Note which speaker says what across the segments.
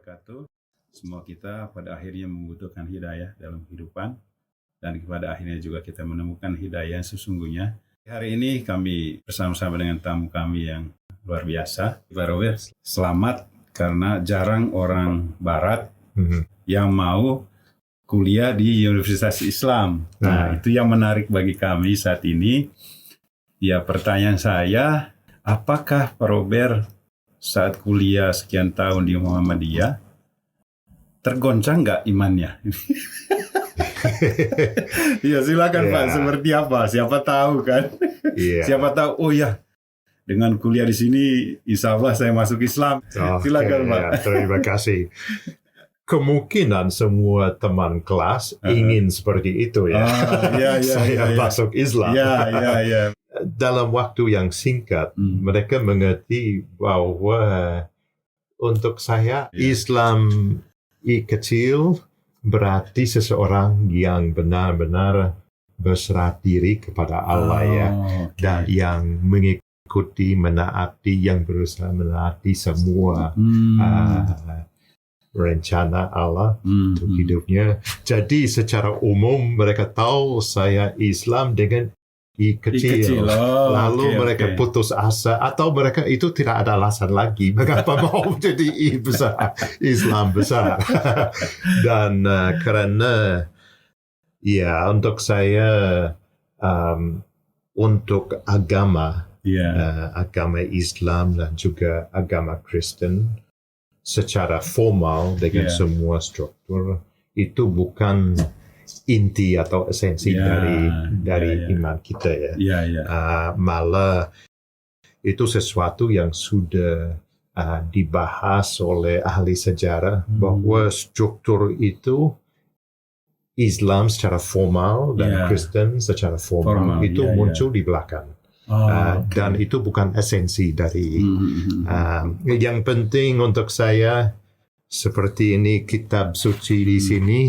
Speaker 1: wabarakatuh. Semua kita pada akhirnya membutuhkan hidayah dalam kehidupan, dan pada akhirnya juga kita menemukan hidayah yang sesungguhnya. Hari ini kami bersama-sama dengan tamu kami yang luar biasa. Pak Robert, selamat, karena jarang orang Barat yang mau kuliah di Universitas Islam. Nah, itu yang menarik bagi kami saat ini. Ya, pertanyaan saya, apakah Pak Robert saat kuliah sekian tahun di Muhammadiyah tergoncang nggak imannya? Ya silakan Pak, seperti apa? Siapa tahu kan? Siapa tahu, oh ya, dengan kuliah di sini insya Allah saya masuk Islam. Silakan Pak.
Speaker 2: Terima kasih. Kemungkinan semua teman kelas ingin seperti itu ya. Saya masuk Islam. Dalam waktu yang singkat, mereka mengerti bahwa untuk saya Islam kecil berarti seseorang yang benar-benar berserah diri kepada Allah dan yang mengikuti, menaati, yang berusaha menaati semua rencana Allah untuk hidupnya. Jadi secara umum mereka tahu saya Islam dengan I kecil. Lalu mereka putus asa, atau mereka itu tidak ada alasan lagi mengapa mau jadi I besar, Islam besar. Dan karena untuk saya untuk agama Islam dan juga agama Kristen secara formal dengan semua struktur itu bukan inti atau esensi dari iman kita malah itu sesuatu yang sudah dibahas oleh ahli sejarah bahwa struktur itu Islam secara formal dan Kristen secara formal itu muncul di belakang. Dan itu bukan esensi dari yang penting untuk saya seperti ini kitab suci di sini.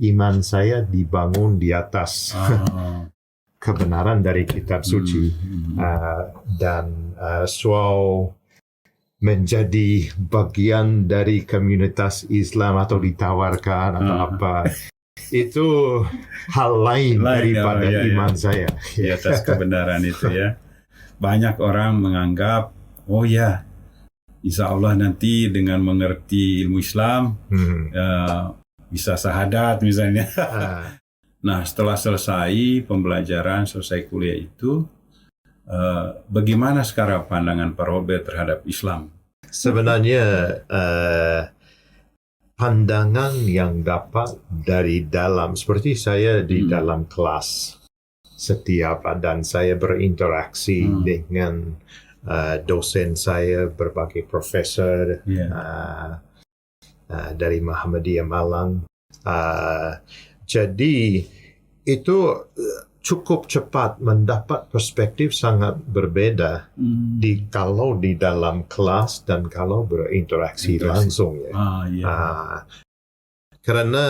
Speaker 2: Iman saya dibangun di atas kebenaran dari kitab suci dan soal menjadi bagian dari komunitas Islam atau ditawarkan atau apa itu hal lain daripada iman saya
Speaker 1: di atas kebenaran itu ya. Banyak orang menganggap insya Allah nanti dengan mengerti ilmu Islam bisa syahadat misalnya. Nah, setelah selesai pembelajaran, selesai kuliah itu, bagaimana sekarang pandangan Pak Robert terhadap Islam?
Speaker 2: Sebenarnya pandangan yang dapat dari dalam, seperti saya di dalam kelas setiap dan saya berinteraksi dengan dosen saya, berbagai profesor, dari Muhammadiyah Malang. Jadi itu cukup cepat mendapat perspektif sangat berbeda kalau di dalam kelas dan kalau berinteraksi langsung karena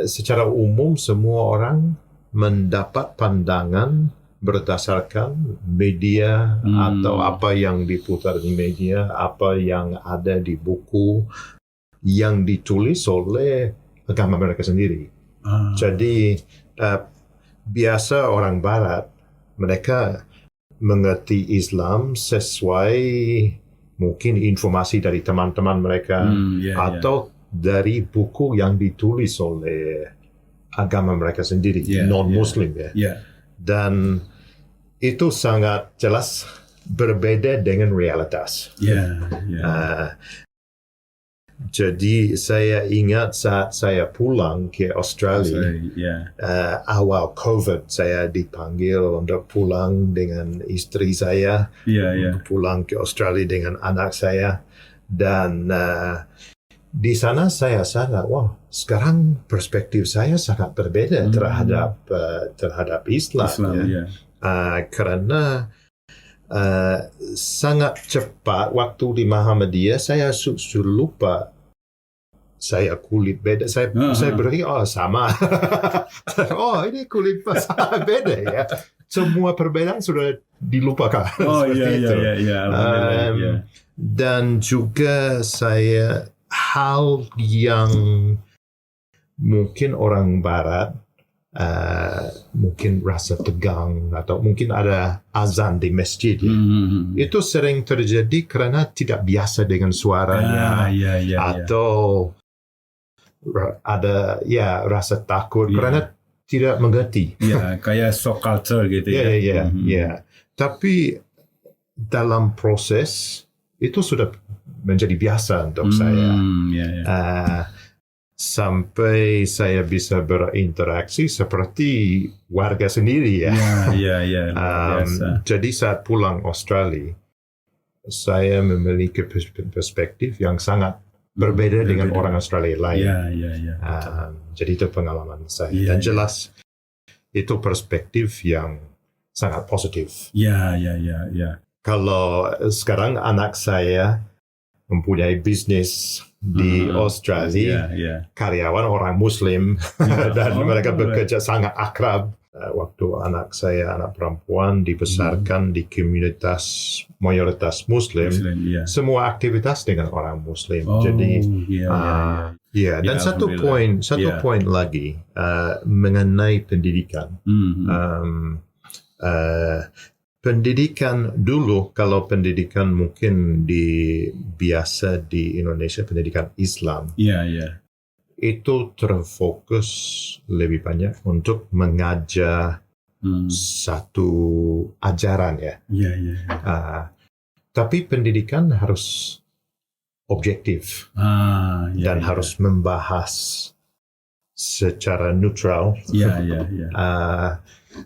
Speaker 2: secara umum semua orang mendapat pandangan berdasarkan media atau apa yang diputar di media, apa yang ada di buku yang ditulis oleh agama mereka sendiri. Jadi biasa orang Barat mereka mengerti Islam sesuai mungkin informasi dari teman-teman mereka atau dari buku yang ditulis oleh agama mereka sendiri, non-Muslim dan itu sangat jelas berbeda dengan realitas. Jadi saya ingat saat saya pulang ke Australia, awal COVID saya dipanggil untuk pulang dengan istri saya, pulang ke Australia dengan anak saya, dan di sana saya sadar, sekarang perspektif saya sangat berbeda terhadap Islam. Karena sangat cepat waktu di Muhammadiyah saya sudah lupa saya kulit beda, saya berpikir sama ini kulit beda ya, semua perbedaan sudah dilupakan.
Speaker 1: Iya.
Speaker 2: Dan juga saya hal yang mungkin orang Barat mungkin rasa tegang atau mungkin ada azan di masjid. Itu sering terjadi karena tidak biasa dengan suaranya atau ada rasa takut karena tidak mengerti.
Speaker 1: Ya, kayak shock culture gitu
Speaker 2: ya. Tapi dalam proses itu sudah menjadi biasa untuk saya. Sampai saya bisa berinteraksi seperti warga sendiri ya. Jadi saat pulang Australia, saya memiliki perspektif yang sangat berbeda dengan orang Australia lain. Jadi itu pengalaman saya. Dan jelas itu perspektif yang sangat positif. Kalau sekarang anak saya mempunyai bisnis di Australia, karyawan orang Muslim, dan mereka bekerja sangat akrab. Waktu anak perempuan dibesarkan di komunitas mayoritas Muslim, semua aktivitas dengan orang Muslim. Jadi, dan satu poin lagi mengenai pendidikan. Pendidikan dulu, kalau pendidikan mungkin biasa di Indonesia, pendidikan Islam. Itu terfokus lebih banyak untuk mengajar satu ajaran ya. Tapi pendidikan harus objektif dan harus membahas secara neutral.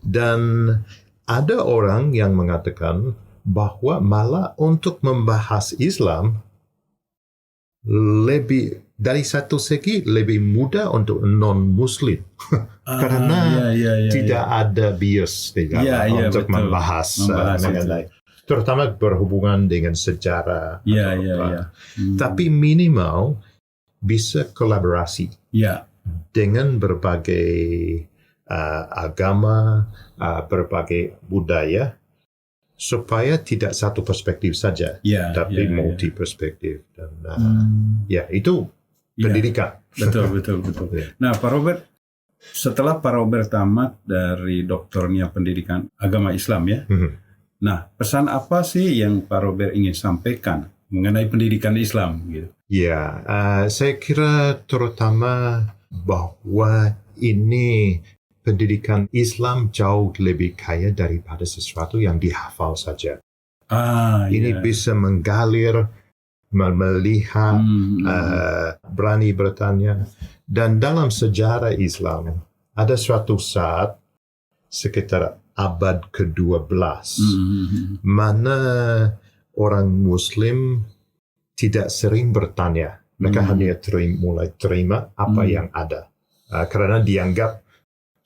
Speaker 2: Dan ada orang yang mengatakan bahwa malah untuk membahas Islam lebih dari satu segi lebih mudah untuk non-Muslim karena tidak ada bias di dalam untuk membahas mengenai, terutama berhubungan dengan sejarah. Tapi minimal bisa kolaborasi dengan berbagai agama, berbagai budaya, supaya tidak satu perspektif saja, tapi multi perspektif. Dan itu pendidikan.
Speaker 1: Betul. Nah, Pak Robert, setelah Pak Robert tamat dari doktornya pendidikan agama Islam ya, nah pesan apa sih yang Pak Robert ingin sampaikan mengenai pendidikan Islam gitu?
Speaker 2: Saya kira terutama bahwa ini pendidikan Islam jauh lebih kaya daripada sesuatu yang dihafal saja. Ini bisa menggalir, melihat, berani bertanya. Dan dalam sejarah Islam, ada suatu saat sekitar abad ke-12, mana orang Muslim tidak sering bertanya. Mereka hanya mulai terima apa yang ada. Karena dianggap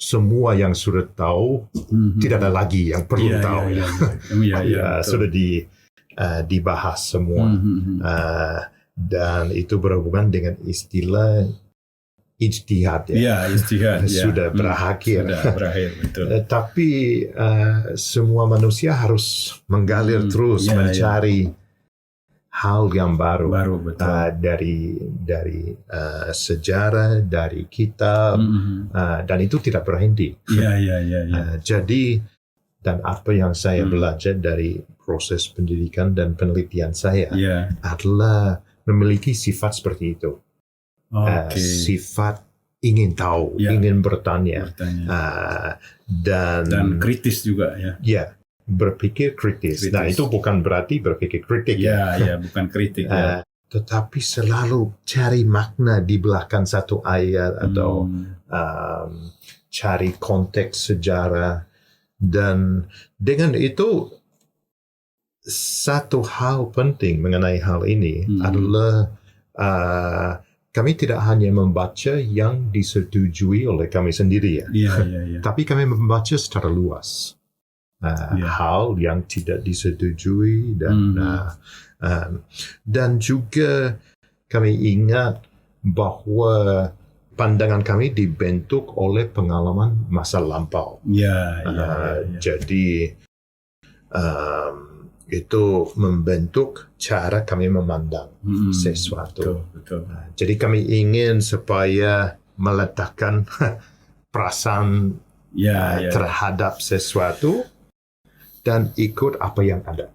Speaker 2: semua yang sudah tahu tidak ada lagi yang perlu tahu. Sudah dibahas semua. Dan itu berhubungan dengan istilah ijtihad.
Speaker 1: Ijtihad.
Speaker 2: Sudah berakhir.
Speaker 1: Betul.
Speaker 2: Tapi semua manusia harus menggalir terus mencari hal yang baru, dari sejarah, dari kitab, dan itu tidak berhenti. Jadi, dan apa yang saya belajar dari proses pendidikan dan penelitian saya adalah memiliki sifat seperti itu. Sifat ingin tahu, ingin bertanya. Dan
Speaker 1: kritis juga ya.
Speaker 2: Berpikir kritis. Nah, itu bukan berarti berpikir kritik
Speaker 1: bukan kritik
Speaker 2: tetapi selalu cari makna di belakang satu ayat atau cari konteks sejarah. Dan dengan itu satu hal penting mengenai hal ini adalah kami tidak hanya membaca yang disetujui oleh kami sendiri tapi kami membaca secara luas. Hal yang tidak disetujui dan juga kami ingat bahwa pandangan kami dibentuk oleh pengalaman masa lampau. Jadi itu membentuk cara kami memandang sesuatu.
Speaker 1: Betul.
Speaker 2: Jadi kami ingin supaya meletakkan perasaan terhadap sesuatu dan ikut apa yang ada.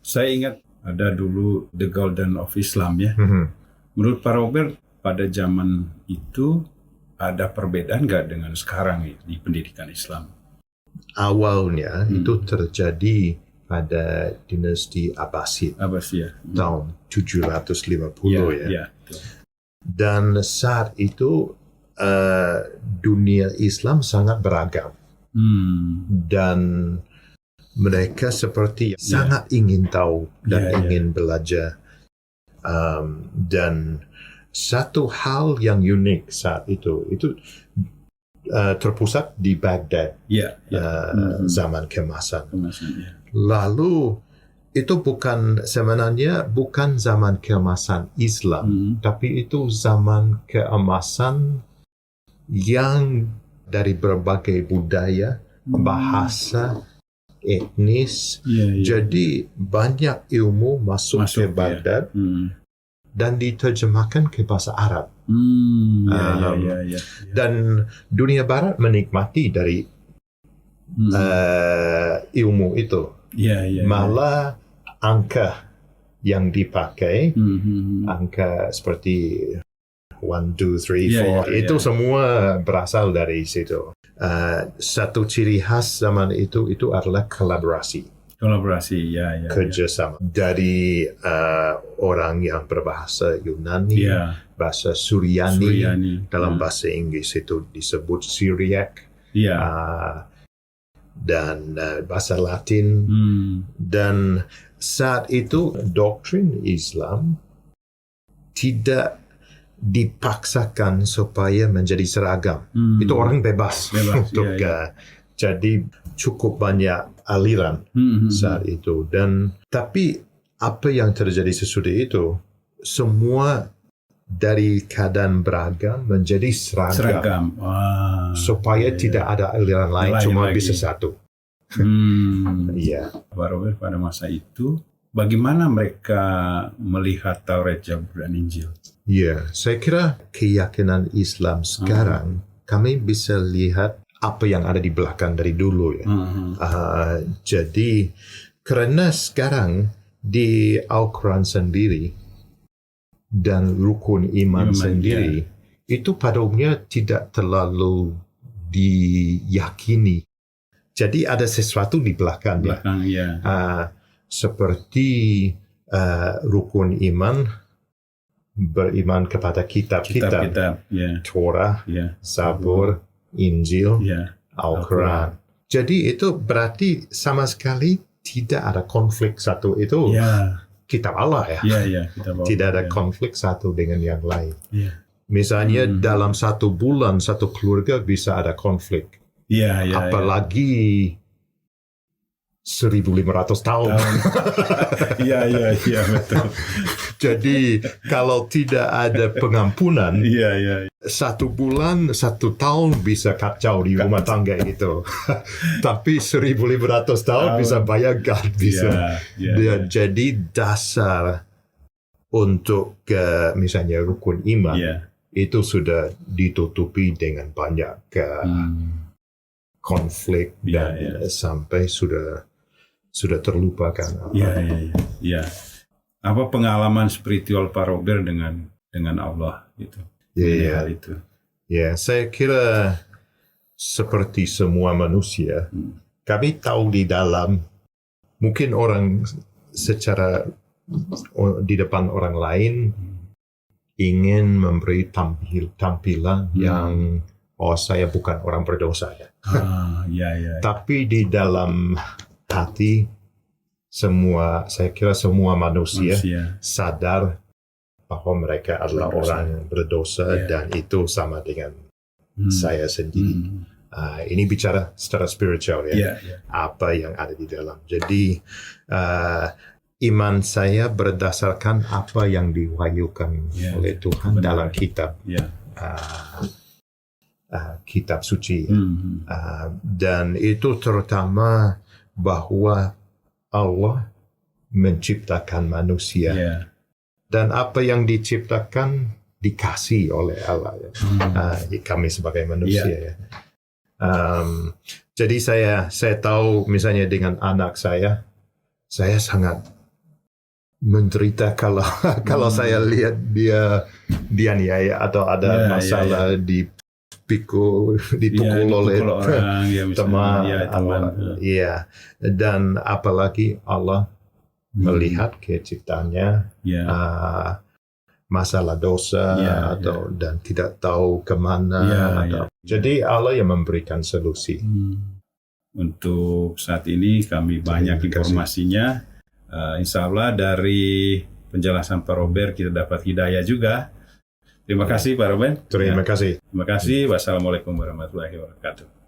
Speaker 1: Saya ingat ada dulu The Golden of Islam ya. Menurut Pak Robert, pada zaman itu ada perbedaan nggak dengan sekarang di pendidikan Islam?
Speaker 2: Awalnya itu terjadi pada dinasti Abbasid tahun 750 ya. Dan saat itu dunia Islam sangat beragam dan mereka seperti sangat ingin tahu dan ingin belajar. Dan satu hal yang unik saat itu terpusat di Baghdad zaman keemasan. Lalu itu sebenarnya bukan zaman keemasan Islam, tapi itu zaman keemasan yang dari berbagai budaya, bahasa, etnis. Jadi banyak ilmu masuk ke Baghdad dan diterjemahkan ke bahasa Arab. Dan dunia Barat menikmati dari ilmu itu. Malah angka yang dipakai, angka seperti 1, 2, 3, 4, itu semua berasal dari situ. Satu ciri khas zaman itu adalah kolaborasi, kerjasama dari orang yang berbahasa Yunani, bahasa Suryani, dalam bahasa Inggris itu disebut Syriac, dan bahasa Latin. Dan saat itu doktrin Islam tidak dipaksakan supaya menjadi seragam. Itu orang bebas untuk jadi cukup banyak aliran saat itu. Dan tapi apa yang terjadi sesudah itu, semua dari keadaan beragam menjadi seragam. Supaya tidak ada aliran lain cuma lagi. Bisa satu.
Speaker 1: Pak Robert, pada masa itu bagaimana mereka melihat Taurat, Zabur, dan Injil?
Speaker 2: Saya kira keyakinan Islam sekarang kami bisa lihat apa yang ada di belakang dari dulu ya. Jadi karena sekarang di Al-Quran sendiri dan rukun iman sendiri itu pada umumnya tidak terlalu diyakini. Jadi ada sesuatu di belakangnya. Seperti rukun iman, beriman kepada kitab-kitab, Torah, Zabur, Injil, Al-Quran. Jadi itu berarti sama sekali tidak ada konflik satu itu kitab Allah ya. Tidak ada konflik satu dengan yang lain. Misalnya dalam satu bulan satu keluarga bisa ada konflik. Apalagi 1.500 tahun.
Speaker 1: Betul.
Speaker 2: Jadi kalau tidak ada pengampunan, satu bulan, satu tahun bisa kacau di rumah tangga itu. Tapi 1.500 tahun bisa bayangkan, bisa. Jadi dasar untuk misalnya rukun iman itu sudah ditutupi dengan banyak konflik dan sampai sudah terlupakan.
Speaker 1: Apa pengalaman spiritual Pak Robert dengan Allah gitu? Itu.
Speaker 2: Saya kira seperti semua manusia, kami tahu di dalam, mungkin orang secara di depan orang lain ingin memberi tampilan yang saya bukan orang berdosa ya. Tapi di dalam hati saya kira semua manusia sadar bahwa mereka adalah orang yang berdosa dan itu sama dengan saya sendiri. Ini bicara secara spiritual ya. Apa yang ada di dalam. Jadi iman saya berdasarkan apa yang diwahyukan oleh Tuhan dalam kitab. Kitab suci. Dan itu terutama bahwa Allah menciptakan manusia.
Speaker 1: Ya.
Speaker 2: Dan apa yang diciptakan dikasih oleh Allah. Ya. Kami sebagai manusia. Ya. Jadi saya tahu misalnya dengan anak saya sangat menderita kalau saya lihat dia dianiaya atau ada masalah dipukul oleh
Speaker 1: orang,
Speaker 2: teman.
Speaker 1: Iya.
Speaker 2: Dan apalagi Allah melihat keciptaannya, masalah dosa dan tidak tahu kemana. Jadi Allah yang memberikan solusi.
Speaker 1: Untuk saat ini kami banyak informasinya. Insya Allah dari penjelasan Pak Robert kita dapat hidayah juga. Terima kasih Pak Robert.
Speaker 2: Terima kasih.
Speaker 1: Terima kasih. Wassalamualaikum warahmatullahi wabarakatuh.